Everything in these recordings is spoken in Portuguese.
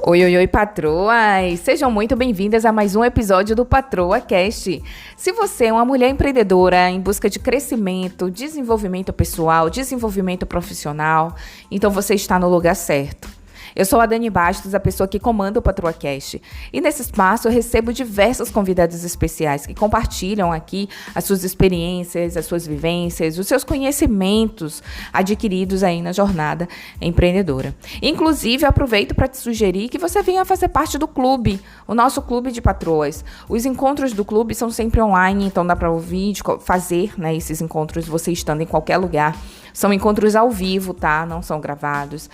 Oi, oi, oi, patroas! Sejam muito bem-vindas a mais um episódio do Patroa Cast. Se você é uma mulher empreendedora em busca de crescimento, desenvolvimento pessoal, desenvolvimento profissional, então você está no lugar certo. Eu sou a Dani Bastos, a pessoa que comanda o Patroa Cast. E nesse espaço eu recebo diversos convidados especiais que compartilham aqui as suas experiências, as suas vivências, os seus conhecimentos adquiridos aí na jornada empreendedora. Inclusive, eu aproveito para te sugerir que você venha fazer parte do clube, o nosso clube de patroas. Os encontros do clube são sempre online, então dá para ouvir, fazer, né, esses encontros você estando em qualquer lugar. São encontros ao vivo, tá? Não são gravados.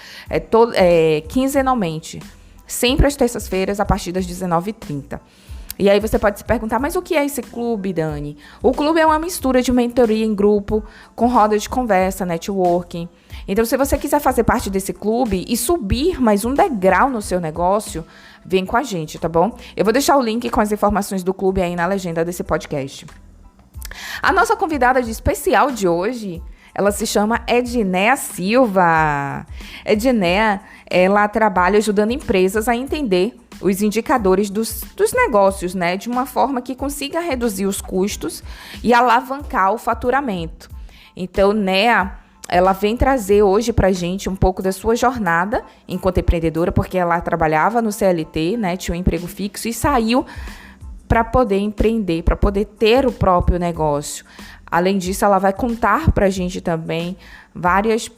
Quinzenalmente. Sempre às terças-feiras, a partir das 19h30. E aí você pode se perguntar, mas o que é esse clube, Dani? O clube é uma mistura de mentoria em grupo, com roda de conversa, networking. Então, se você quiser fazer parte desse clube e subir mais um degrau no seu negócio, vem com a gente, tá bom? Eu vou deixar o link com as informações do clube aí na legenda desse podcast. A nossa convidada de especial de hoje... ela se chama Edneia Silva. Edneia, ela trabalha ajudando empresas a entender os indicadores dos negócios, né? De uma forma que consiga reduzir os custos e alavancar o faturamento. Então, Nea, ela vem trazer hoje pra gente um pouco da sua jornada enquanto empreendedora, porque ela trabalhava no CLT, né? Tinha um emprego fixo e saiu para poder empreender, para poder ter o próprio negócio. Além disso, ela vai contar para a gente também várias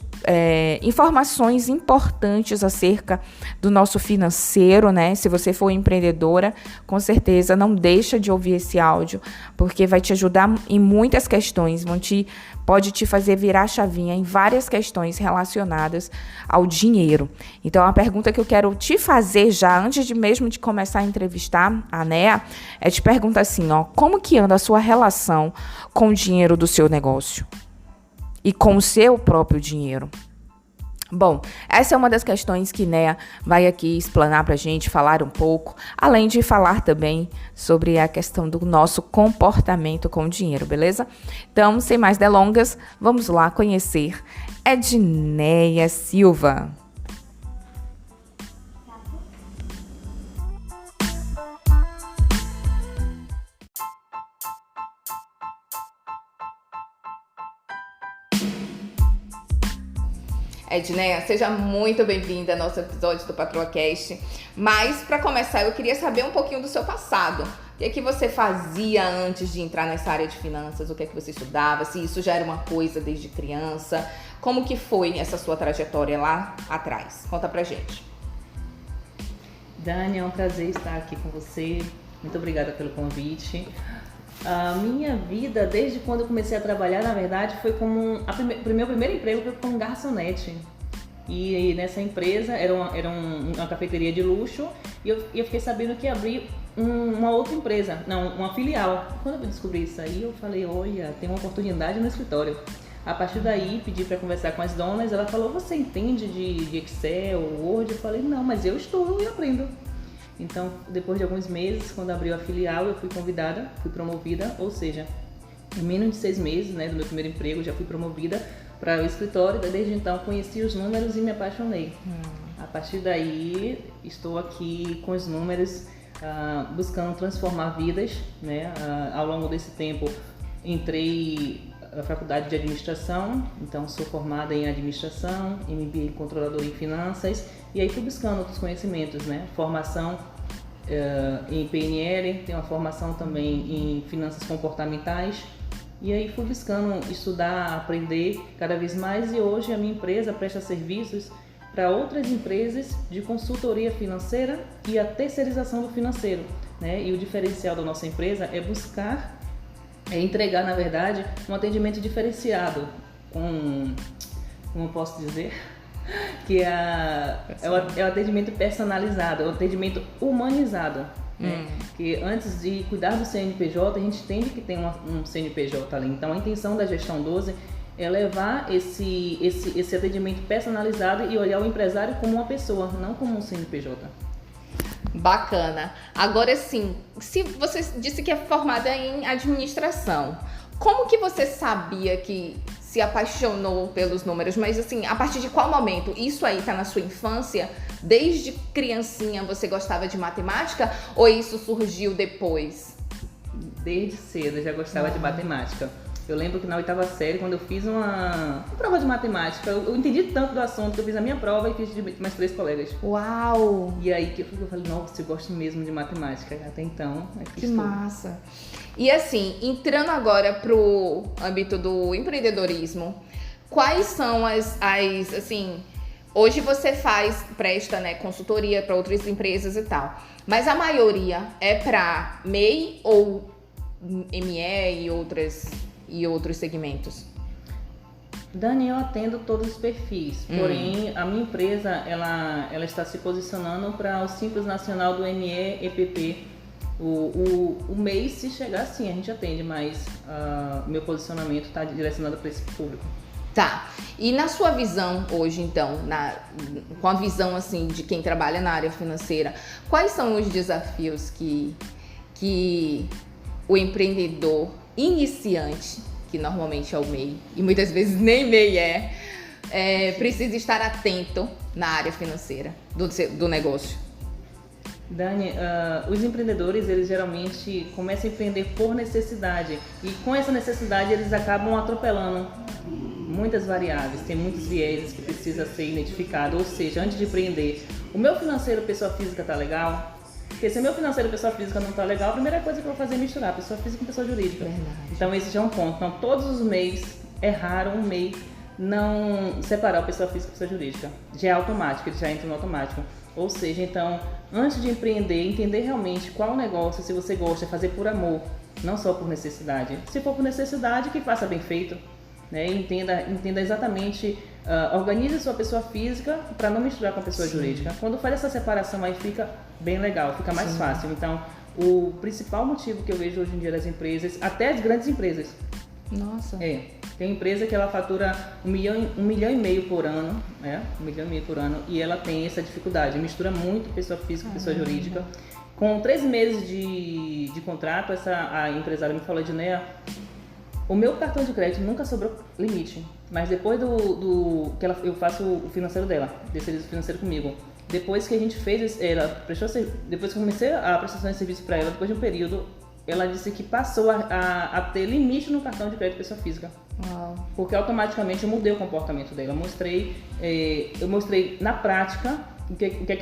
informações importantes acerca do nosso financeiro, né? Se você for empreendedora, com certeza não deixa de ouvir esse áudio, porque vai te ajudar em muitas questões, pode te fazer virar a chavinha em várias questões relacionadas ao dinheiro. Então, a pergunta que eu quero te fazer já, antes mesmo de começar a entrevistar a Nea, é te perguntar assim, ó, como que anda a sua relação com o dinheiro do seu negócio? E com o seu próprio dinheiro. Bom, essa é uma das questões que Nea vai aqui explanar pra gente, falar um pouco, além de falar também sobre a questão do nosso comportamento com o dinheiro, beleza? Então, sem mais delongas, vamos lá conhecer Edneia Silva. Edneia, seja muito bem-vinda ao nosso episódio do Patroa Cast. Mas, para começar, eu queria saber um pouquinho do seu passado. O que é que você fazia antes de entrar nessa área de finanças? O que é que você estudava? Se isso já era uma coisa desde criança? Como que foi essa sua trajetória lá atrás? Conta pra gente. Dani, é um prazer estar aqui com você. Muito obrigada pelo convite. A minha vida, desde quando eu comecei a trabalhar, na verdade, foi como meu primeiro emprego foi como garçonete. E nessa empresa era uma cafeteria de luxo e eu fiquei sabendo que ia abrir uma outra empresa, uma filial. Quando eu descobri isso aí, eu falei, olha, tem uma oportunidade no escritório. A partir daí, pedi para conversar com as donas, ela falou, você entende de Excel, Word? Eu falei, não, mas eu estudo e aprendo. Então, depois de alguns meses, quando abriu a filial, eu fui convidada, fui promovida, ou seja, em menos de 6 meses, né, do meu primeiro emprego, já fui promovida para o escritório. Desde então, conheci os números e me apaixonei. A partir daí, estou aqui com os números, buscando transformar vidas, né? Ao longo desse tempo, entrei na faculdade de administração, então sou formada em administração, MBA em controlador em finanças, e aí fui buscando outros conhecimentos, né? Formação em PNL, tenho uma formação também em finanças comportamentais, e aí fui buscando estudar, aprender cada vez mais, e hoje a minha empresa presta serviços para outras empresas de consultoria financeira e a terceirização do financeiro, né? E o diferencial da nossa empresa é buscar entregar, na verdade, um atendimento diferenciado, como eu posso dizer, que é o atendimento personalizado, é o atendimento humanizado. Né? Que antes de cuidar do CNPJ, a gente tem que ter um CNPJ ali. Então, a intenção da Gestão 12 é levar esse atendimento personalizado e olhar o empresário como uma pessoa, não como um CNPJ. Bacana. Agora sim, se você disse que é formada em administração, como que você sabia que se apaixonou pelos números, mas assim, a partir de qual momento? Isso aí tá na sua infância? Desde criancinha você gostava de matemática ou isso surgiu depois? Desde cedo eu já gostava de matemática. Eu lembro que na 8ª série, quando eu fiz uma prova de matemática, eu entendi tanto do assunto que eu fiz a minha prova e fiz de mais 3 colegas. Uau! E aí que eu falei, nossa, eu gosto mesmo de matemática. Até então, eu fiz Que tudo. massa! E assim, entrando agora pro âmbito do empreendedorismo, quais são assim, hoje você presta, né, consultoria para outras empresas e tal, mas a maioria é para MEI ou ME e outros segmentos? Dani, eu atendo todos os perfis, porém a minha empresa ela está se posicionando para o Simples Nacional do ME EPP. O MEI, se chegar, sim, a gente atende, mas meu posicionamento está direcionado para esse público. Tá. E na sua visão hoje, então, com a visão assim de quem trabalha na área financeira, quais são os desafios que o empreendedor iniciante, que normalmente é o MEI, e muitas vezes nem MEI precisa estar atento na área financeira do negócio? Dani, os empreendedores, eles geralmente começam a empreender por necessidade e com essa necessidade eles acabam atropelando muitas variáveis, tem muitos vieses que precisa ser identificado, ou seja, antes de empreender, o meu financeiro pessoa física tá legal? Porque se o meu financeiro pessoa física não tá legal, a primeira coisa que eu vou fazer é misturar pessoa física com pessoa jurídica. Verdade. Então esse já é um ponto. Então todos os MEIs é raro um MEI não separar a pessoa física e pessoa jurídica. Já é automático, ele já entra no automático. Ou seja, então, antes de empreender, entender realmente qual o negócio, se você gosta, fazer por amor, não só por necessidade. Se for por necessidade, que faça bem feito, né? Entenda exatamente, organize a sua pessoa física para não misturar com a pessoa jurídica. Quando faz essa separação aí fica bem legal, fica mais fácil. Então, o principal motivo que eu vejo hoje em dia das empresas, até as grandes empresas, Nossa. tem empresa que ela fatura 1,5 milhão por ano, né? 1,5 milhão por ano, e ela tem essa dificuldade, mistura muito pessoa física e pessoa jurídica. Com 3 meses de contrato, a empresária me falou, Edneia, o meu cartão de crédito nunca sobrou limite, mas depois que eu faço o financeiro dela, desse serviço financeiro comigo, depois que a gente fez, depois que eu comecei a prestação de serviço para ela, depois de um período, ela disse que passou a ter limite no cartão de crédito pessoa física. Uau. Porque automaticamente eu mudei o comportamento dela. Eu mostrei na prática o que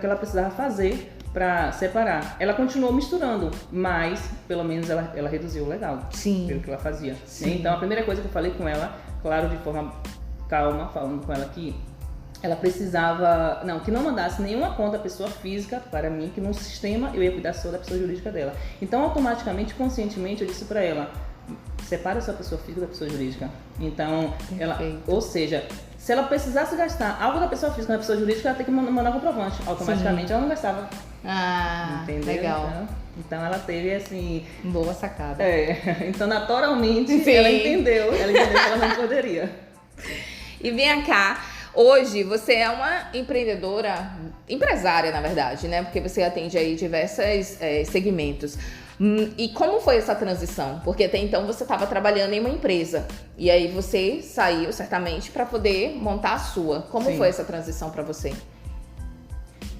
ela precisava fazer para separar. Ela continuou misturando, mas pelo menos ela reduziu o legal. Sim. Pelo que ela fazia. Sim. Então a primeira coisa que eu falei com ela, claro, de forma calma, falando com ela que ela precisava, que não mandasse nenhuma conta pessoa física para mim, que no sistema eu ia cuidar só da pessoa jurídica dela. Então, automaticamente, conscientemente, eu disse para ela, separa a sua pessoa física da pessoa jurídica. Então, ou seja, se ela precisasse gastar algo da pessoa física na pessoa jurídica, ela tem que mandar um comprovante. Automaticamente, ela não gastava. Entendeu? Legal. Então, ela teve, assim... Boa sacada. Então, naturalmente, ela entendeu que ela não poderia. E vem cá, hoje você é uma empresária, na verdade, né? Porque você atende aí diversos segmentos. E como foi essa transição? Porque até então você estava trabalhando em uma empresa e aí você saiu certamente para poder montar a sua. Como foi essa transição para você?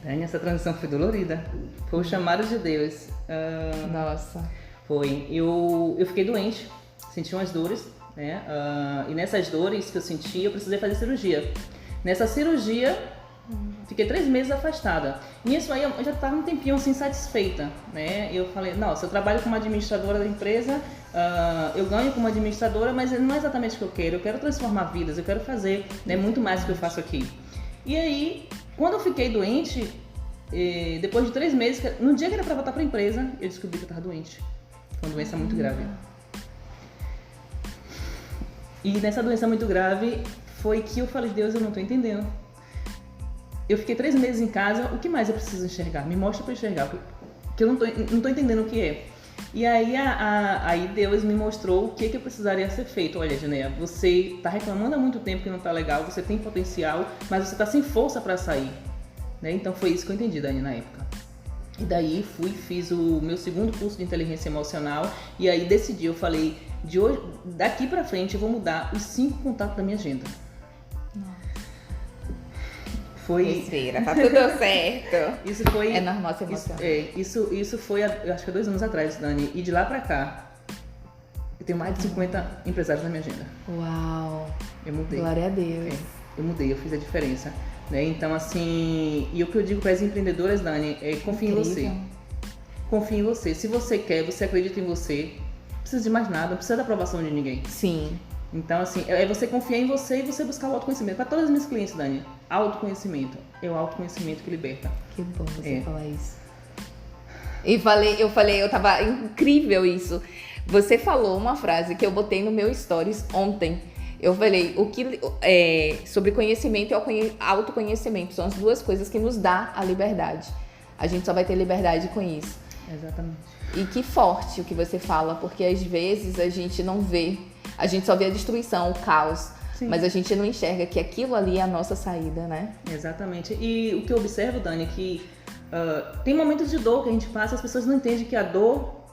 Essa transição foi dolorida. Foi o chamado de Deus. Nossa. Foi. Eu fiquei doente, senti umas dores, né? E nessas dores que eu senti, eu precisei fazer cirurgia. Nessa cirurgia, fiquei 3 meses afastada. Nisso aí, eu já estava um tempinho assim, insatisfeita, né? Eu falei, nossa, eu trabalho como administradora da empresa, eu ganho como administradora, mas não é exatamente o que eu quero transformar vidas, eu quero fazer, né, muito mais do que eu faço aqui. E aí, quando eu fiquei doente, depois de 3 meses, no dia que era para voltar para a empresa, eu descobri que eu estava doente. Foi uma doença muito grave. E nessa doença muito grave, foi que eu falei, Deus, eu não estou entendendo. Eu fiquei 3 meses em casa, o que mais eu preciso enxergar? Me mostra para enxergar, porque eu não tô entendendo o que é. E aí, aí Deus me mostrou o que eu precisaria ser feito. Olha, Edneia, você está reclamando há muito tempo que não está legal, você tem potencial, mas você está sem força para sair. Né? Então foi isso que eu entendi, Dani, na época. E daí fiz o meu segundo curso de inteligência emocional e aí decidi, eu falei, de hoje, daqui pra frente eu vou mudar os 5 contatos da minha agenda. Foi... Respira, tá tudo certo. Isso foi... É normal se emocionar. Isso foi, eu acho que há 2 anos atrás, Dani. E de lá pra cá, eu tenho mais de 50 empresários na minha agenda. Uau! Eu mudei. Glória a Deus. Eu mudei, eu fiz a diferença. Né? Então, assim... E o que eu digo para as empreendedoras, Dani, é confie em você. Confie em você. Se você quer, você acredita em você, não precisa de mais nada, não precisa da aprovação de ninguém. Sim. Então, assim, é você confiar em você e você buscar o autoconhecimento. Para todas as minhas clientes, Dani, autoconhecimento. É o autoconhecimento que liberta. Que bom você falar isso. Eu tava incrível isso. Você falou uma frase que eu botei no meu stories ontem. Eu falei, sobre conhecimento e autoconhecimento são as 2 coisas que nos dá a liberdade. A gente só vai ter liberdade com isso. Exatamente. E que forte o que você fala, porque às vezes a gente não vê, a gente só vê a destruição, o caos, sim, mas a gente não enxerga que aquilo ali é a nossa saída, né? Exatamente. E o que eu observo, Dani, é que tem momentos de dor que a gente passa e as pessoas não entendem que a dor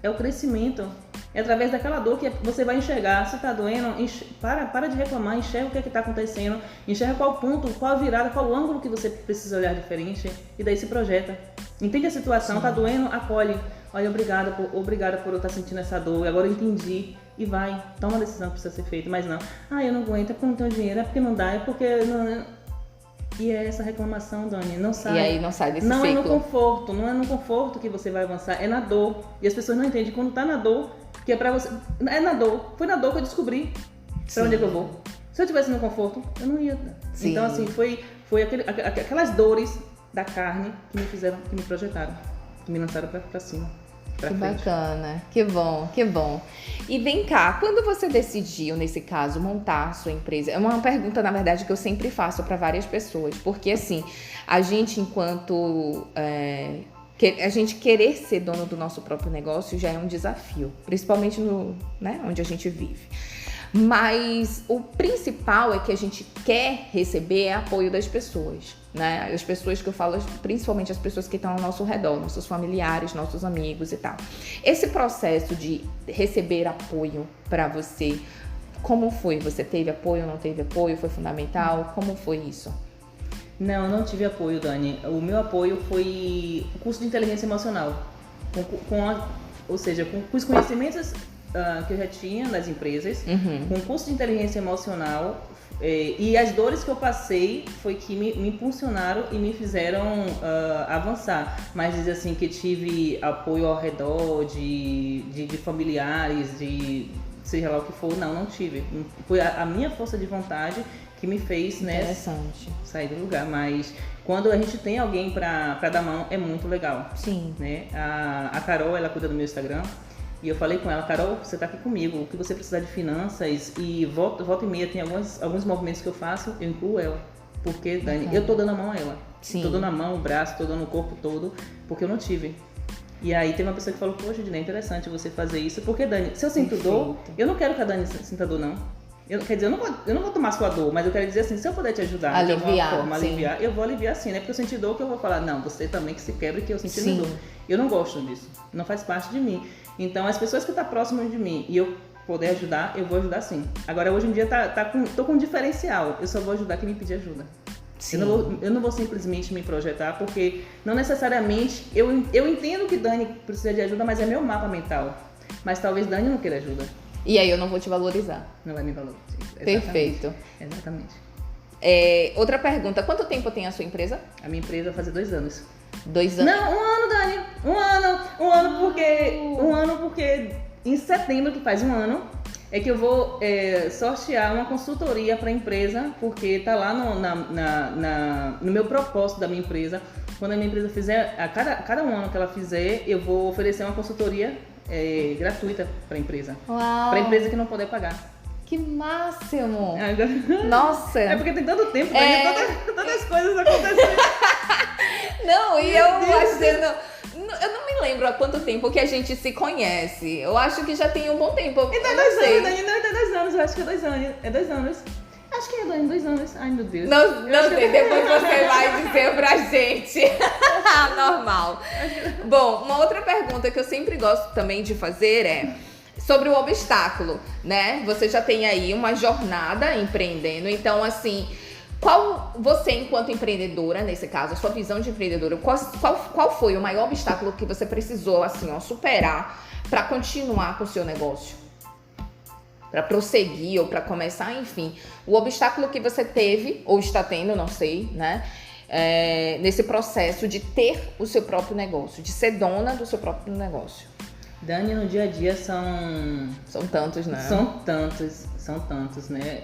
é o crescimento. É através daquela dor que você vai enxergar. Se tá doendo, para de reclamar, enxerga o que é que tá acontecendo, enxerga qual ponto, qual a virada, qual o ângulo que você precisa olhar diferente e daí se projeta. Entende a situação, sim, tá doendo, acolhe. Olha, obrigada por eu estar sentindo essa dor, agora eu entendi. E vai, toma a decisão que precisa ser feita, mas não. Eu não aguento, é porque eu não tenho dinheiro, é porque não dá, é porque... Não... E é essa reclamação, Dani, não sai. E aí não sai desse ciclo. Não é no conforto que você vai avançar, é na dor. E as pessoas não entendem, quando tá na dor, que é pra você... É na dor, foi na dor que eu descobri pra onde é que eu vou. Se eu estivesse no conforto, eu não ia. Sim. Então, assim, foi aquelas dores da carne que me fizeram, que me projetaram, que me lançaram pra cima. Que bacana, que bom, que bom. E vem cá, quando você decidiu, nesse caso, montar a sua empresa? É uma pergunta, na verdade, que eu sempre faço para várias pessoas, porque assim, a gente enquanto... a gente querer ser dono do nosso próprio negócio já é um desafio, principalmente onde a gente vive. Mas o principal é que a gente quer receber apoio das pessoas, né? As pessoas que eu falo, principalmente as pessoas que estão ao nosso redor, nossos familiares, nossos amigos e tal. Esse processo de receber apoio para você, como foi? Você teve apoio, não teve apoio? Foi fundamental? Como foi isso? Não, eu não tive apoio, Dani. O meu apoio foi o curso de inteligência emocional. Ou seja, com os conhecimentos que eu já tinha das empresas, com o curso de inteligência emocional, e as dores que eu passei foi que me impulsionaram e me fizeram avançar. Mas dizer assim que tive apoio ao redor de familiares, de seja lá o que for, não tive. Foi a minha força de vontade que me fez, né, sair do lugar. Mas quando a gente tem alguém pra dar mão, é muito legal. Sim. Né? A Carol, ela cuida do meu Instagram. E eu falei com ela, Carol, você tá aqui comigo, o que você precisar de finanças e volta e meia, tem alguns movimentos que eu faço, eu incluo ela. Porque, Dani, eu tô dando a mão a ela. Sim. Tô dando a mão, o braço, tô dando o corpo todo, porque eu não tive. E aí teve uma pessoa que falou, poxa, Dani, é interessante você fazer isso, porque, Dani, se eu sinto dor, eu não quero que a Dani sinta dor, não. Quer dizer, eu não vou tomar sua dor, mas eu quero dizer assim, se eu puder te ajudar de alguma forma, aliviar, eu vou aliviar sim, né? Porque eu senti dor que eu vou falar, não, você também que se quebra que eu senti dor. Eu não gosto disso, não faz parte de mim. Então, as pessoas que estão próximas de mim e eu poder ajudar, eu vou ajudar sim. Agora, hoje em dia, tô com um diferencial, eu só vou ajudar quem me pedir ajuda. Eu não vou simplesmente me projetar, porque não necessariamente, eu entendo que Dani precisa de ajuda, mas é meu mapa mental. Mas talvez Dani não queira ajuda. E aí eu não vou te valorizar. Não vai me valorizar. Perfeito. Exatamente. Outra pergunta, quanto tempo tem a sua empresa? A minha empresa vai fazer 2 anos. 2 anos? Não, 1 ano, Dani. 1 ano porque em setembro, que faz 1 ano, é que eu vou sortear uma consultoria para a empresa, porque tá lá no meu propósito da minha empresa. Quando a minha empresa fizer, a cada 1 ano que ela fizer, eu vou oferecer uma consultoria gratuita para a empresa. Uau! Para a empresa que não puder pagar. Que máximo! Nossa! É porque tem tanto tempo, todas as coisas acontecendo. Não, e eu não me lembro há quanto tempo que a gente se conhece. Eu acho que já tem um bom tempo. Então é 2 anos, Dani, não, é 2 anos, eu acho que é 2 anos. É 2 anos. Acho que é 2 anos. Ai, meu Deus. Não sei, depois você vai dizer pra gente. Normal. Bom, uma outra pergunta que eu sempre gosto também de fazer é sobre o obstáculo, né? Você já tem aí uma jornada empreendendo, então assim, qual você, enquanto empreendedora, nesse caso, a sua visão de empreendedora, qual foi o maior obstáculo que você precisou, assim, ó, superar para continuar com o seu negócio? Para prosseguir ou para começar, enfim. O obstáculo que você teve, ou está tendo, não sei, né? Nesse processo de ter o seu próprio negócio, de ser dona do seu próprio negócio. Dani, no dia a dia são tantos, né? São tantos, né?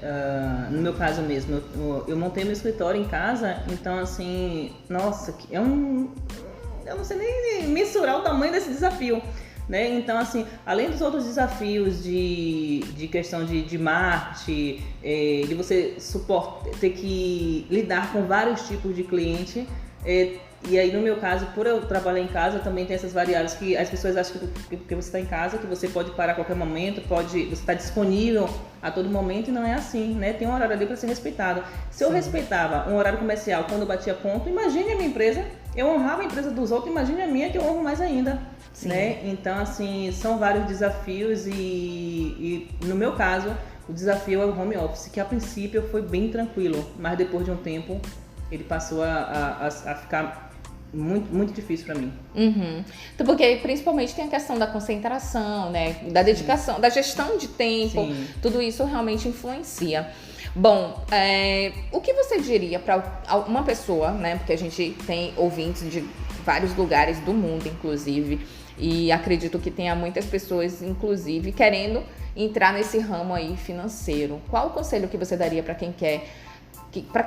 No meu caso mesmo, eu montei meu escritório em casa, então assim, nossa, eu não sei nem mensurar o tamanho desse desafio, né? Então assim, além dos outros desafios de questão de marketing, de você ter que lidar com vários tipos de cliente, e aí, no meu caso, por eu trabalhar em casa, também tem essas variáveis que as pessoas acham que porque você está em casa, que você pode parar a qualquer momento, você está disponível a todo momento, e não é assim, né? Tem um horário ali para ser respeitado. Se eu respeitava um horário comercial quando eu batia ponto, imagine a minha empresa, eu honrava a empresa dos outros, imagine a minha que eu honro mais ainda, né? Então, assim, são vários desafios e no meu caso, o desafio é o home office, que a princípio foi bem tranquilo, mas depois de um tempo, ele passou a ficar muito, muito difícil para mim. Uhum. Então, porque principalmente tem a questão da concentração, né? Da dedicação, da gestão de tempo. Sim. Tudo isso realmente influencia. Bom, o que você diria para uma pessoa, né? Porque a gente tem ouvintes de vários lugares do mundo, inclusive, e acredito que tenha muitas pessoas, inclusive, querendo entrar nesse ramo aí financeiro. Qual o conselho que você daria para quem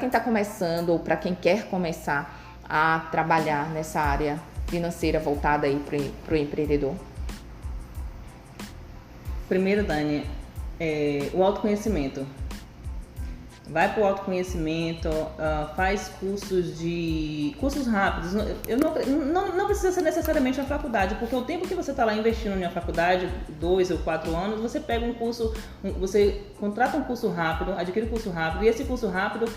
está começando ou para quem quer começar a trabalhar nessa área financeira voltada aí para o empreendedor? Primeiro, Dani, o autoconhecimento. Vai para o autoconhecimento, faz cursos rápidos. Não precisa ser necessariamente uma faculdade, porque o tempo que você está lá investindo em uma faculdade, 2 ou 4 anos, você pega um curso, você contrata um curso rápido, adquire um curso rápido, e esse curso rápido,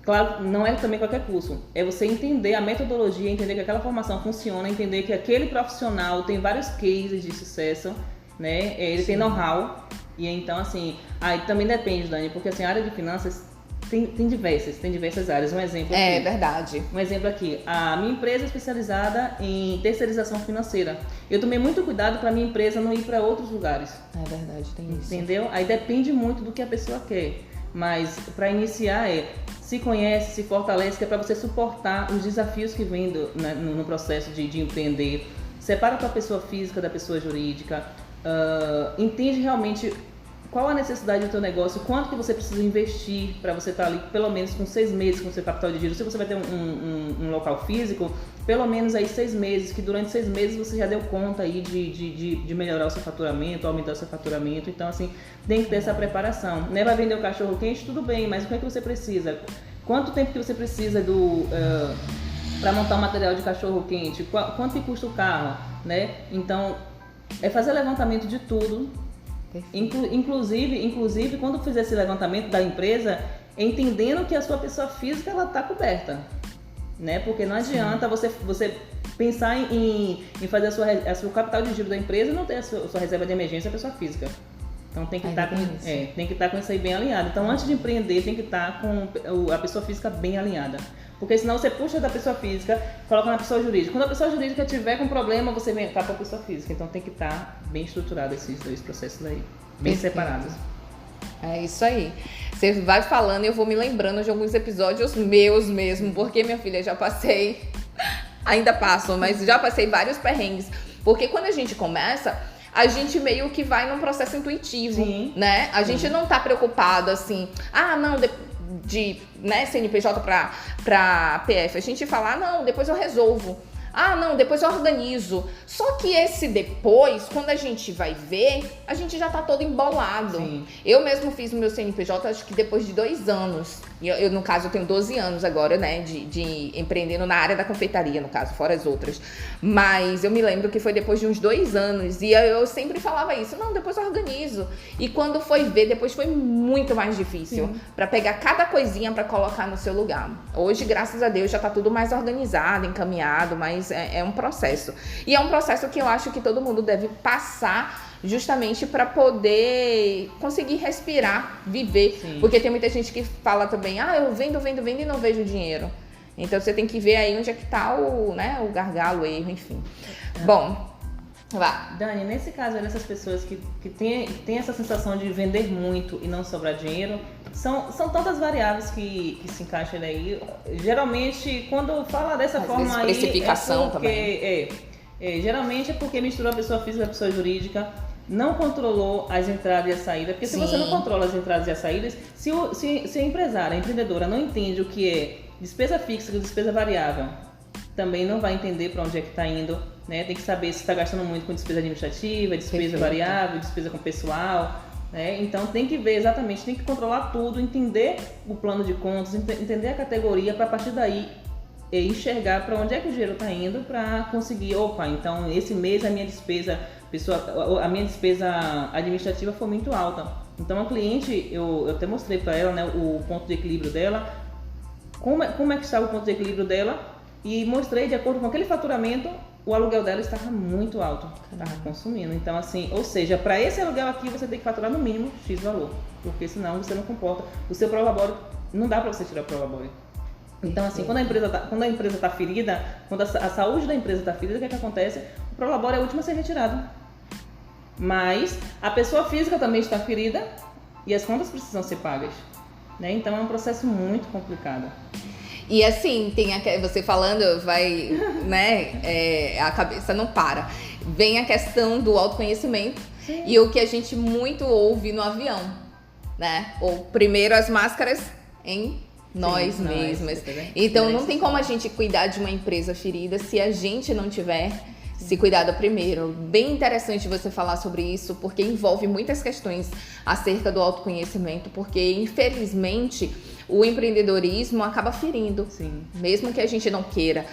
claro, não é também qualquer curso. É você entender a metodologia, entender que aquela formação funciona, entender que aquele profissional tem vários cases de sucesso, né? Ele tem know-how, e então assim, aí também depende, Dani, porque assim, a área de finanças tem diversas áreas. Um exemplo aqui. É verdade. Um exemplo aqui. A minha empresa é especializada em terceirização financeira. Eu tomei muito cuidado para minha empresa não ir para outros lugares. É verdade, tem isso. Entendeu? Aí depende muito do que a pessoa quer. Mas para iniciar se conhece, se fortalece, que é para você suportar os desafios que vêm no processo de empreender. Separa a pessoa física da pessoa jurídica. Entende realmente qual a necessidade do teu negócio, quanto que você precisa investir para você estar ali pelo menos com 6 meses com o seu capital de giro. Se você vai ter um local físico, pelo menos aí 6 meses, que durante 6 meses você já deu conta aí de melhorar o seu faturamento, aumentar o seu faturamento. Então assim, tem que ter essa preparação, né? Vai vender o cachorro quente, tudo bem, mas o que é que você precisa? Quanto tempo que você precisa para montar um material de cachorro quente? Quanto que custa o carro, né? Então, é fazer levantamento de tudo. Inclusive, quando fizer esse levantamento da empresa, entendendo que a sua pessoa física ela está coberta, né? Porque não adianta você pensar em fazer a sua capital de giro da empresa e não ter a sua reserva de emergência, a pessoa física. Então tem que estar com isso aí bem alinhado. Então antes de empreender tem que estar com a pessoa física bem alinhada. Porque senão você puxa da pessoa física, coloca na pessoa jurídica. Quando a pessoa jurídica tiver com problema, você vem cá para a pessoa física. Então tem que estar bem estruturado esses 2 processos aí, bem separados. É isso aí. Você vai falando e eu vou me lembrando de alguns episódios meus mesmo, porque, minha filha, já passei, ainda passo, mas já passei vários perrengues. Porque quando a gente começa, a gente meio que vai num processo intuitivo, sim, né? A gente não tá preocupado assim, de CNPJ para PF. A gente fala, não, depois eu resolvo. Ah, não, depois eu organizo. Só que esse depois, quando a gente vai ver, a gente já tá todo embolado. Sim. Eu mesmo fiz o meu CNPJ, acho que depois de 2 anos. Eu, no caso, eu tenho 12 anos agora, né, de empreendendo na área da confeitaria, no caso, fora as outras. Mas eu me lembro que foi depois de uns 2 anos. E eu sempre falava isso, não, depois eu organizo. E quando foi ver, depois foi muito mais difícil. Pra pegar cada coisinha pra colocar no seu lugar. Hoje, graças a Deus, já tá tudo mais organizado, encaminhado, mas é um processo. E é um processo que eu acho que todo mundo deve passar justamente para poder conseguir respirar, viver. Sim. Porque tem muita gente que fala também, eu vendo e não vejo dinheiro. Então você tem que ver aí onde é que tá o gargalo, o erro, enfim. Bom, vá. Dani, nesse caso, dessas pessoas que tem essa sensação de vender muito e não sobrar dinheiro, são tantas variáveis que se encaixam aí. Geralmente, quando fala dessa forma aí, precificação também. Geralmente é porque misturou a pessoa física e a pessoa jurídica, não controlou as entradas e as saídas, porque se você não controla as entradas e as saídas, se a empresária, a empreendedora não entende o que é despesa fixa e despesa variável, também não vai entender para onde é que está indo, né? Tem que saber se está gastando muito com despesa administrativa, despesa variável, despesa com pessoal, né? Então tem que ver exatamente, tem que controlar tudo, entender o plano de contas, entender a categoria para a partir daí enxergar para onde é que o dinheiro está indo para conseguir, então esse mês a minha despesa administrativa foi muito alta. Então a cliente, eu até mostrei para ela, né, o ponto de equilíbrio dela, como é que estava o ponto de equilíbrio dela, e mostrei de acordo com aquele faturamento, o aluguel dela estava muito alto, estava consumindo. Então assim, ou seja, para esse aluguel aqui você tem que faturar no mínimo X valor, porque senão você não comporta, o seu prolabore, não dá para você tirar o prolabore. Então, assim, quando a empresa está ferida, quando a saúde da empresa está ferida, o que acontece? O prolabore é o último a ser retirado. Mas a pessoa física também está ferida e as contas precisam ser pagas, né? Então, é um processo muito complicado. E assim, você falando, vai, né, a cabeça não para. Vem a questão do autoconhecimento. Sim. E o que a gente muito ouve no avião, né? Ou primeiro as máscaras em nós mesmas. Então não tem como a gente cuidar de uma empresa ferida se a gente não tiver se cuidado primeiro. Bem interessante você falar sobre isso, porque envolve muitas questões acerca do autoconhecimento, porque infelizmente o empreendedorismo acaba ferindo, mesmo que a gente não queira.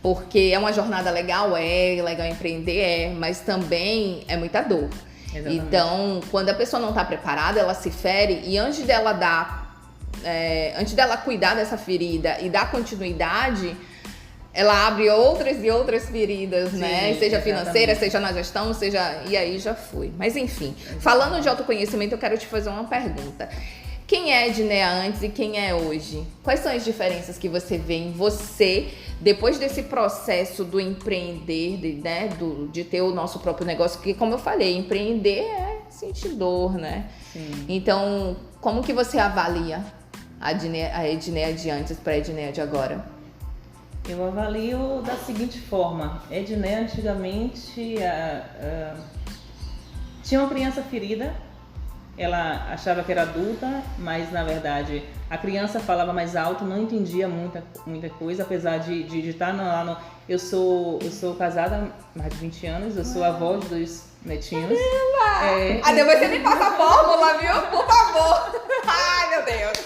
Porque é uma jornada legal, legal empreender, mas também é muita dor. Exatamente. Então, quando a pessoa não está preparada, ela se fere, e antes dela cuidar dessa ferida e dar continuidade, ela abre outras e outras feridas, né? Seja financeira, seja na gestão, e aí já fui. Mas enfim, falando de autoconhecimento, eu quero te fazer uma pergunta. Quem é Edneia antes e quem é hoje? Quais são as diferenças que você vê em você depois desse processo do empreender, de ter o nosso próprio negócio? Porque, como eu falei, empreender é sentir dor, né? Sim. Então, como que você avalia a Edneia de antes para a Edneia de agora? Eu avalio da seguinte forma. Edneia antigamente tinha uma criança ferida. Ela achava que era adulta, mas na verdade a criança falava mais alto, não entendia muita coisa, apesar de estar lá no... Eu sou casada há mais de 20 anos, eu sou avó de 2 netinhos. Depois você me passa a fórmula, viu? Por favor. Ai, meu Deus.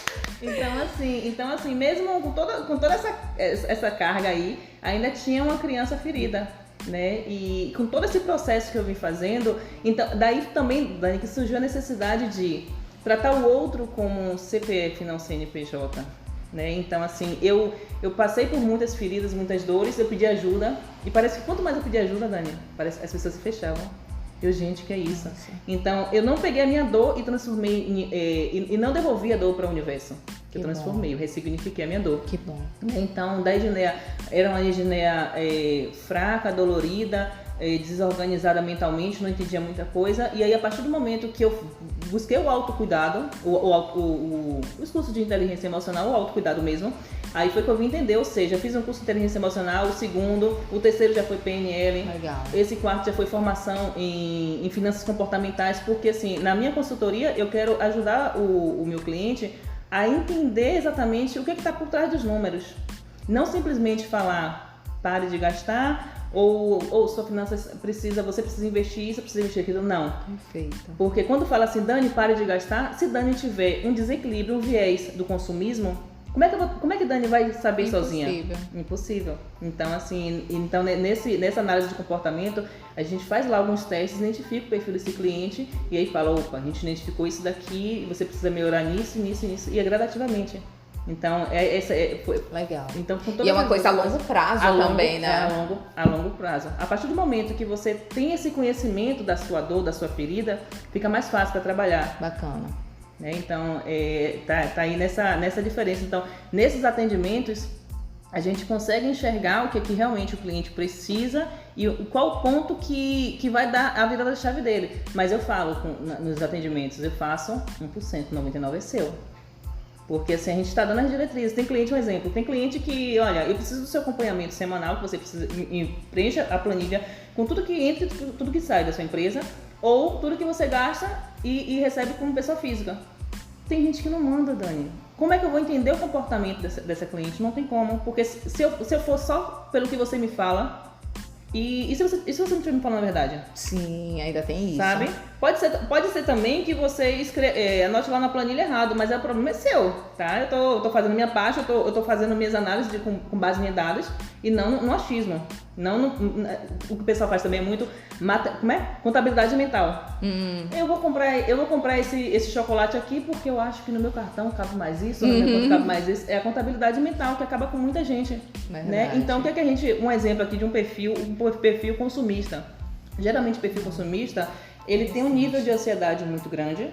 Então assim, mesmo com toda essa carga aí, ainda tinha uma criança ferida, né? E com todo esse processo que eu vim fazendo, então daí também que surgiu a necessidade de tratar o outro como um CPF, não CNPJ, né? Então assim, eu passei por muitas feridas, muitas dores, eu pedi ajuda, e parece que quanto mais eu pedi ajuda, Dani, parece que as pessoas se fechavam. Gente, que é isso? Então, eu não peguei a minha dor e transformei e não devolvi a dor para o universo. Eu transformei, eu ressignifiquei a minha dor. Que bom. Então, da Edneia, era uma Edneia fraca, dolorida, desorganizada mentalmente, não entendia muita coisa. E aí, a partir do momento que eu busquei o autocuidado, os cursos de inteligência emocional, o autocuidado mesmo, aí foi que eu vim entender, ou seja, eu fiz um curso de inteligência emocional, o segundo, o terceiro já foi PNL. Legal. Esse quarto já foi formação em finanças comportamentais, porque assim, na minha consultoria eu quero ajudar o meu cliente a entender exatamente o que está por trás dos números. Não simplesmente falar pare de gastar, ou sua finança você precisa investir isso, precisa investir aquilo. Não. Perfeito. Porque quando fala assim, Dani, pare de gastar, se Dani tiver um desequilíbrio, um viés do consumismo, como é que Dani vai saber sozinha? Impossível. Então, assim, nessa análise de comportamento, a gente faz lá alguns testes, identifica o perfil desse cliente e aí fala, opa, a gente identificou isso daqui, você precisa melhorar nisso, e é gradativamente. Então, legal. Então, e é uma coisa a longo prazo também, né? A longo prazo. A partir do momento que você tem esse conhecimento da sua dor, da sua ferida, fica mais fácil para trabalhar. Bacana. Então, tá aí nessa diferença. Então, nesses atendimentos, a gente consegue enxergar o que realmente o cliente precisa e qual o ponto que vai dar a virada de chave dele. Mas eu falo nos atendimentos, eu faço 1%, 99% é seu. Porque assim, a gente está dando as diretrizes. Tem cliente, um exemplo, tem cliente que, olha, eu preciso do seu acompanhamento semanal, que você precisa preencha a planilha com tudo que entra e tudo que sai da sua empresa, ou tudo que você gasta e recebe como pessoa física. Tem gente que não manda, Dani. Como é que eu vou entender o comportamento dessa cliente? Não tem como, porque se eu for só pelo que você me fala, e se você não estiver me falando a verdade? Sim, ainda tem isso. Sabe? Pode ser também que você anote lá na planilha errado, mas o problema é seu, tá? Eu tô fazendo minha parte, eu tô fazendo minhas análises com base em dados e não no achismo. O que o pessoal faz também é muito contabilidade mental. Eu vou comprar esse chocolate aqui porque eu acho que no meu cartão cabe mais isso, no meu conta cabe mais isso. É a contabilidade mental que acaba com muita gente, né? Então, o que é que a gente, um exemplo aqui de um perfil consumista. Geralmente o perfil consumista, ele tem um nível de ansiedade muito grande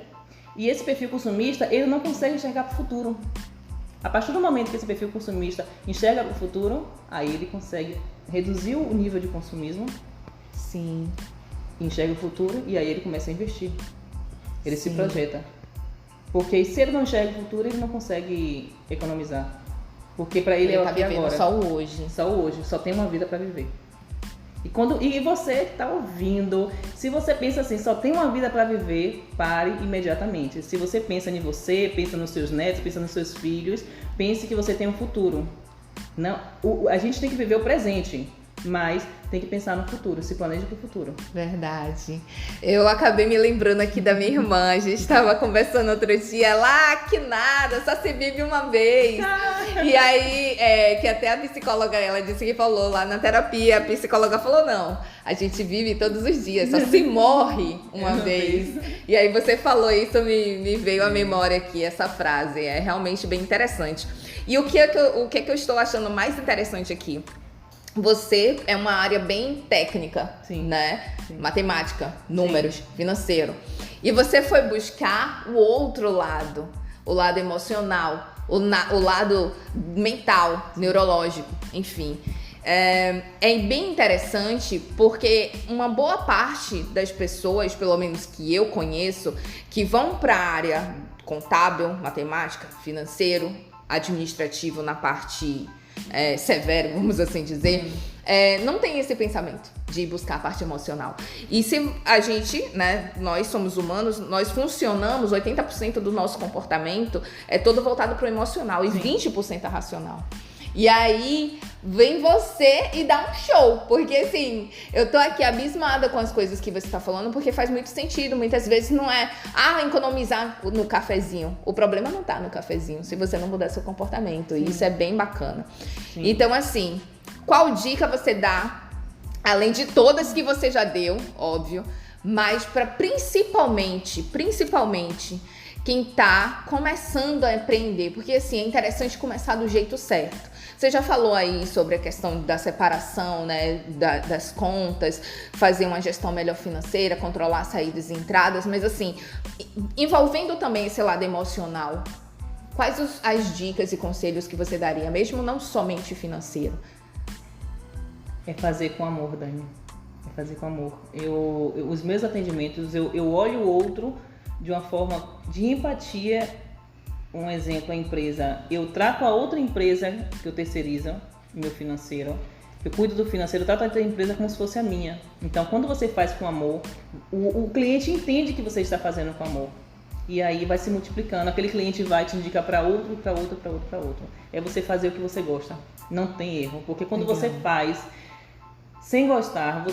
e esse perfil consumista, ele não consegue enxergar para o futuro. A partir do momento que esse perfil consumista enxerga para o futuro, aí ele consegue reduzir o nível de consumismo. Sim. Enxerga o futuro e aí ele começa a investir. Ele se projeta. Porque se ele não enxerga o futuro, ele não consegue economizar. Porque para ele é o aqui agora. Só o hoje. Só o hoje. Só tem uma vida para viver. E você que está ouvindo, se você pensa assim, só tem uma vida para viver, pare imediatamente. Se você pensa em você, pensa nos seus netos, pensa nos seus filhos, pense que você tem um futuro. Não, a gente tem que viver o presente, mas tem que pensar no futuro, se planeja para o futuro. Verdade. Eu acabei me lembrando aqui da minha irmã, a gente estava conversando outro dia, que nada, só se vive uma vez. E aí, que até a psicóloga, ela disse que falou lá na terapia, a psicóloga falou, não, a gente vive todos os dias, só se morre uma vez. E aí você falou isso, me veio à memória aqui, essa frase, é realmente bem interessante. E o que é que eu estou achando mais interessante aqui? Você é uma área bem técnica, sim, né? Sim. Matemática, números, sim, financeiro. E você foi buscar o outro lado, o lado emocional, o lado mental, neurológico, enfim. É bem interessante porque uma boa parte das pessoas, pelo menos que eu conheço, que vão para a área contábil, matemática, financeiro, administrativo na parte severo, vamos assim dizer, não tem esse pensamento de buscar a parte emocional. E se a gente, né, nós somos humanos, nós funcionamos, 80% do nosso comportamento é todo voltado para o emocional e 20% é racional. E aí vem você e dá um show, porque assim, eu tô aqui abismada com as coisas que você tá falando, porque faz muito sentido. Muitas vezes não é, economizar no cafezinho. O problema não tá no cafezinho, se você não mudar seu comportamento. E isso é bem bacana. Sim. Então assim, qual dica você dá, além de todas que você já deu, óbvio, mas para principalmente quem tá começando a empreender, porque assim, é interessante começar do jeito certo. Você já falou aí sobre a questão da separação, né, das contas, fazer uma gestão melhor financeira, controlar saídas e entradas, mas assim, envolvendo também esse lado emocional, quais as dicas e conselhos que você daria, mesmo não somente financeiro? É fazer com amor, Dani. É fazer com amor. Os meus atendimentos, eu olho o outro de uma forma de empatia. Um exemplo, a empresa, eu trato a outra empresa que eu terceirizo, meu financeiro, eu cuido do financeiro, eu trato a outra empresa como se fosse a minha. Então, quando você faz com amor, o cliente entende que você está fazendo com amor. E aí vai se multiplicando. Aquele cliente vai te indicar para outro, para outro, para outro, para outro. É você fazer o que você gosta. Não tem erro. Porque quando você faz sem gostar,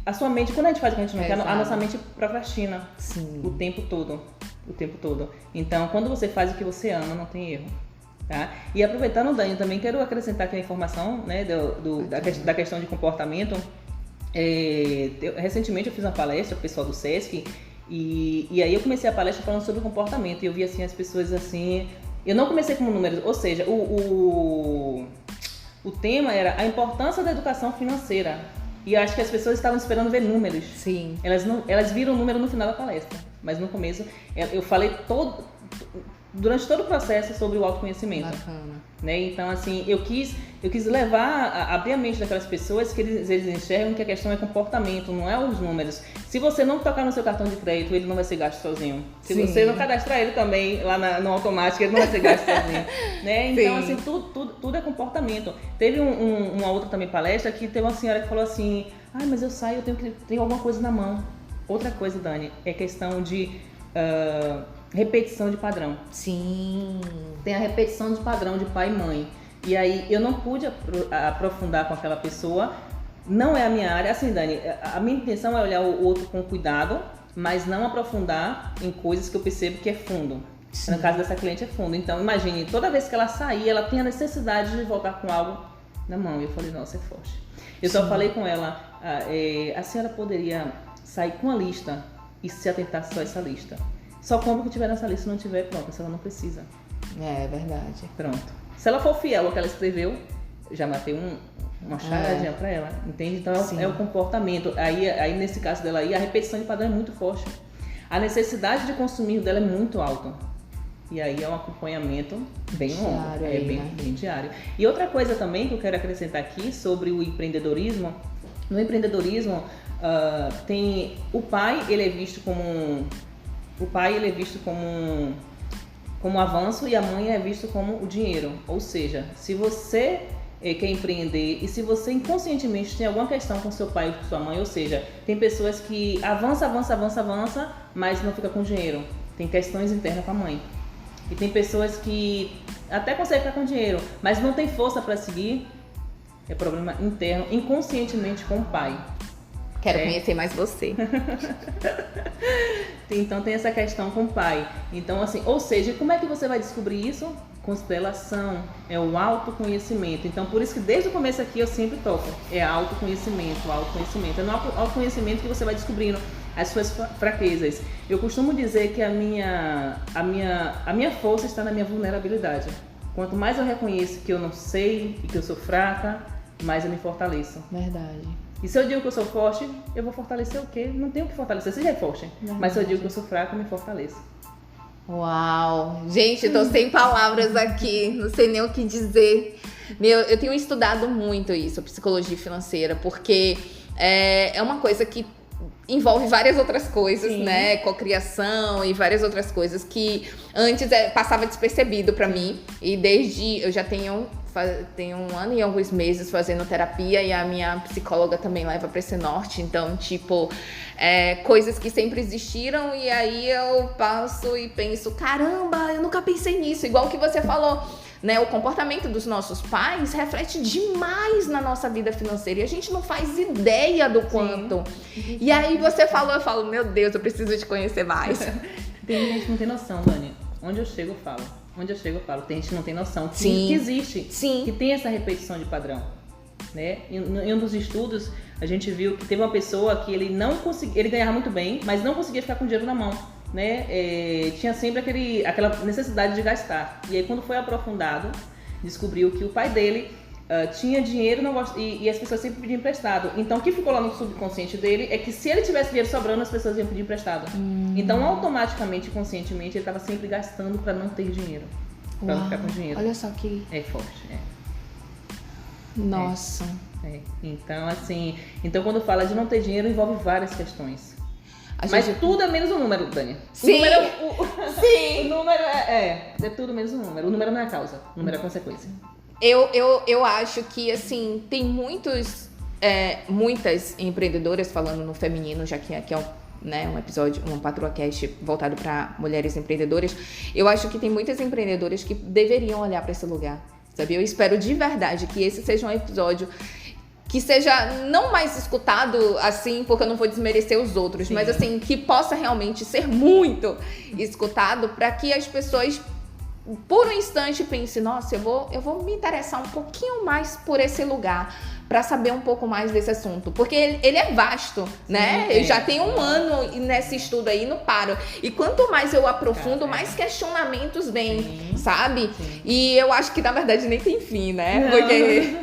a sua mente, quando a gente faz o que a gente não quer, a nossa mente procrastina. Sim. O tempo todo. O tempo todo. Então, quando você faz o que você ama, não tem erro. Tá? E aproveitando, Dani, também quero acrescentar aqui a informação, né, da questão de comportamento. Recentemente eu fiz uma palestra pro pessoal do SESC e aí eu comecei a palestra falando sobre comportamento e eu vi assim as pessoas assim, eu não comecei com números, ou seja, o tema era a importância da educação financeira e eu acho que as pessoas estavam esperando ver números. Sim. Elas viram o número no final da palestra, mas no começo eu falei durante todo o processo sobre o autoconhecimento. Bacana. Né? Então, assim, eu quis abrir a mente daquelas pessoas que eles enxergam que a questão é comportamento, não é os números. Se você não tocar no seu cartão de crédito, ele não vai ser gasto sozinho. Se você não cadastrar ele também lá no automático, ele não vai ser gasto sozinho. Né? Então, assim, tudo é comportamento. Teve uma outra também palestra que teve uma senhora que falou assim, mas eu saio, eu tenho alguma coisa na mão. Outra coisa, Dani, é questão de repetição de padrão. Sim. Tem a repetição de padrão de pai e mãe. E aí eu não pude aprofundar com aquela pessoa. Não é a minha área. Assim, Dani, a minha intenção é olhar o outro com cuidado, mas não aprofundar em coisas que eu percebo que é fundo. Sim. No caso dessa cliente é fundo. Então, imagine, toda vez que ela sair, ela tem a necessidade de voltar com algo na mão. E eu falei, nossa, é forte. Eu só falei com ela, a senhora poderia sair com a lista e se atentar só a essa lista. Só compra o que tiver nessa lista, se não tiver, pronto, a senhora não precisa. É verdade. Pronto. Se ela for fiel ao que ela escreveu, já matei uma charadinha pra ela, entende? Então é o comportamento. Aí nesse caso dela aí, a repetição de padrão é muito forte. A necessidade de consumir dela é muito alta. E aí é um acompanhamento bem longo, bem diário. E outra coisa também que eu quero acrescentar aqui sobre o empreendedorismo. No empreendedorismo, tem o pai, ele é visto como como avanço e a mãe é visto como o dinheiro. Ou seja, se você quer empreender e se você inconscientemente tem alguma questão com seu pai ou com sua mãe, ou seja, tem pessoas que avança, mas não fica com dinheiro. Tem questões internas com a mãe. E tem pessoas que até conseguem ficar com dinheiro, mas não tem força para seguir. É problema interno, inconscientemente com o pai. Quero conhecer mais você. Então tem essa questão com o pai. Então, assim, ou seja, como é que você vai descobrir isso? Constelação, é o autoconhecimento. Então, por isso que desde o começo aqui eu sempre toco. É autoconhecimento. É no autoconhecimento que você vai descobrindo as suas fraquezas. Eu costumo dizer que a minha força está na minha vulnerabilidade. Quanto mais eu reconheço que eu não sei e que eu sou fraca, mais eu me fortaleço. Verdade. E se eu digo que eu sou forte, eu vou fortalecer o quê? Não tenho o que fortalecer, você já é forte. Verdade. Mas se eu digo que eu sou fraca, eu me fortaleço. Uau! Gente, tô sem palavras aqui, não sei nem o que dizer. Eu tenho estudado muito isso, psicologia financeira, porque é uma coisa que envolve várias outras coisas, Sim. né? Cocriação e várias outras coisas que antes passava despercebido pra mim. E desde eu já tenho 1 ano e alguns meses fazendo terapia e a minha psicóloga também leva pra esse norte. Então, tipo, coisas que sempre existiram e aí eu passo e penso, caramba, eu nunca pensei nisso. Igual que você falou, né? O comportamento dos nossos pais reflete demais na nossa vida financeira e a gente não faz ideia do quanto. Sim. E aí você falou, eu falo, meu Deus, eu preciso te conhecer mais. Tem gente que não tem noção, Dani. Onde eu chego, eu falo. Tem gente que não tem noção que existe, Sim. que tem essa repetição de padrão. Né? Em um dos estudos, a gente viu que teve uma pessoa que ele ganhava muito bem, mas não conseguia ficar com dinheiro na mão. Né? Tinha sempre aquela necessidade de gastar. E aí, quando foi aprofundado, descobriu que o pai dele tinha dinheiro e as pessoas sempre pediam emprestado. Então, o que ficou lá no subconsciente dele é que se ele tivesse dinheiro sobrando, as pessoas iam pedir emprestado. Então, automaticamente, conscientemente, ele estava sempre gastando para não ter dinheiro. Para não ficar com dinheiro. Olha só que... É forte, Nossa. Então, assim... Então, quando fala de não ter dinheiro, envolve várias questões. Mas tudo é menos o número, Dani. Sim. Sim. O número é tudo menos o número. O número não é a causa, o número é a consequência. Eu acho que, assim, tem muitas empreendedoras, falando no feminino, já que aqui é né? Um episódio, um PatroaCast voltado para mulheres empreendedoras. Eu acho que tem muitas empreendedoras que deveriam olhar para esse lugar, sabe? Eu espero de verdade que esse seja um episódio que seja não mais escutado assim, porque eu não vou desmerecer os outros, mas assim, que possa realmente ser muito escutado para que as pessoas por um instante pense, nossa, eu vou me interessar um pouquinho mais por esse lugar, para saber um pouco mais desse assunto, porque ele é vasto, né? Eu já tenho 1 ano nesse estudo aí, não paro. E quanto mais eu aprofundo, mais questionamentos vêm, sabe? Sim. E eu acho que, na verdade, nem tem fim, né? Não. Porque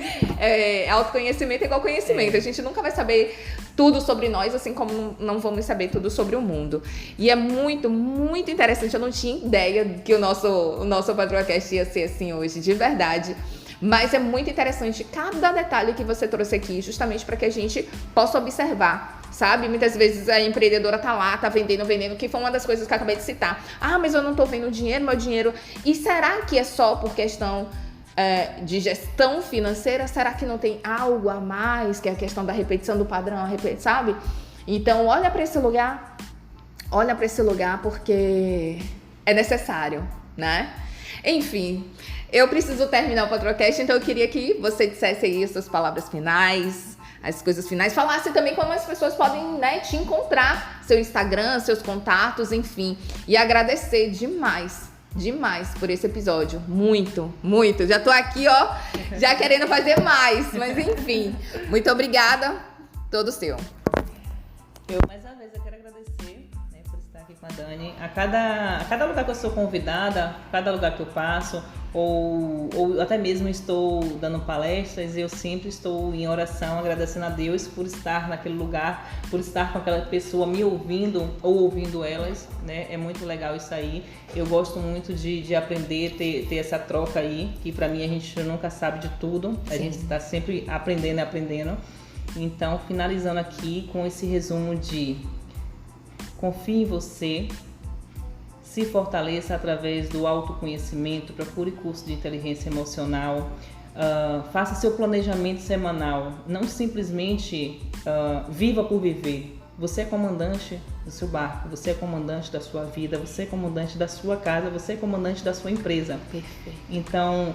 autoconhecimento é igual conhecimento. A gente nunca vai saber tudo sobre nós, assim como não vamos saber tudo sobre o mundo. E é muito, muito interessante. Eu não tinha ideia que o nosso PatroaCast ia ser assim hoje, de verdade. Mas é muito interessante cada detalhe que você trouxe aqui, justamente para que a gente possa observar, sabe? Muitas vezes a empreendedora tá lá, tá vendendo, que foi uma das coisas que eu acabei de citar. Ah, mas eu não tô vendo dinheiro, meu dinheiro... E será que é só por questão de gestão financeira? Será que não tem algo a mais, que é a questão da repetição do padrão, sabe? Então, olha para esse lugar, porque é necessário, né? Enfim... Eu preciso terminar o PatroaCast, então eu queria que você dissesse aí as suas palavras finais, as coisas finais. Falasse também como as pessoas podem, né, te encontrar, seu Instagram, seus contatos, enfim. E agradecer demais por esse episódio. Muito, muito. Já tô aqui, ó, já querendo fazer mais. Mas enfim, muito obrigada. Todo seu. Mais uma vez, eu quero agradecer, né, por estar aqui com a Dani. A cada lugar que eu sou convidada, cada lugar que eu passo... Ou até mesmo estou dando palestras, eu sempre estou em oração agradecendo a Deus por estar naquele lugar, por estar com aquela pessoa me ouvindo ou ouvindo elas, né? É muito legal isso aí. Eu gosto muito de aprender, ter essa troca aí, que pra mim a gente nunca sabe de tudo, a gente está sempre aprendendo e aprendendo. Então, finalizando aqui com esse resumo de confie em você, se fortaleça através do autoconhecimento, procure curso de inteligência emocional, faça seu planejamento semanal, não simplesmente viva por viver. Você é comandante do seu barco, você é comandante da sua vida, você é comandante da sua casa, você é comandante da sua empresa. Perfeito. Então,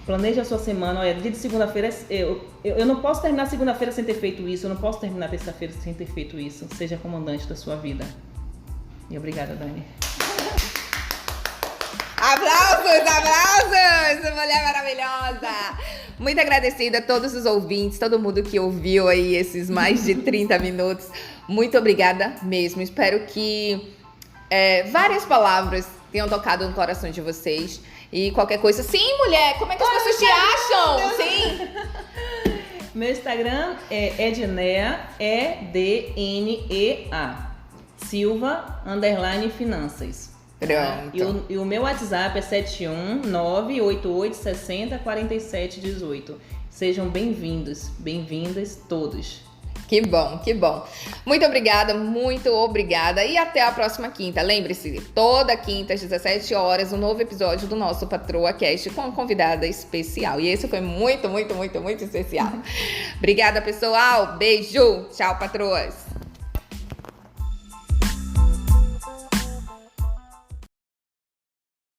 planeje a sua semana. Olha, dia de segunda-feira, eu não posso terminar segunda-feira sem ter feito isso, eu não posso terminar terça-feira sem ter feito isso. Seja comandante da sua vida. E obrigada, Dani. Aplausos, mulher maravilhosa. Muito agradecida a todos os ouvintes, todo mundo que ouviu aí esses mais de 30 minutos. Muito obrigada mesmo. Espero que várias palavras tenham tocado no coração de vocês. E qualquer coisa... Sim, mulher, como é que as pessoas te acham? Sim. Meu Instagram é Ednea, EDNEA, Silva, _finanças. Pronto. E o meu WhatsApp é 71988604718. Sejam bem-vindos, bem-vindas todos. Que bom, que bom. Muito obrigada e até a próxima quinta. Lembre-se, toda quinta às 17 horas, um novo episódio do nosso PatroaCast com convidada especial. E esse foi muito, muito, muito, muito especial. Obrigada, pessoal. Beijo. Tchau, patroas.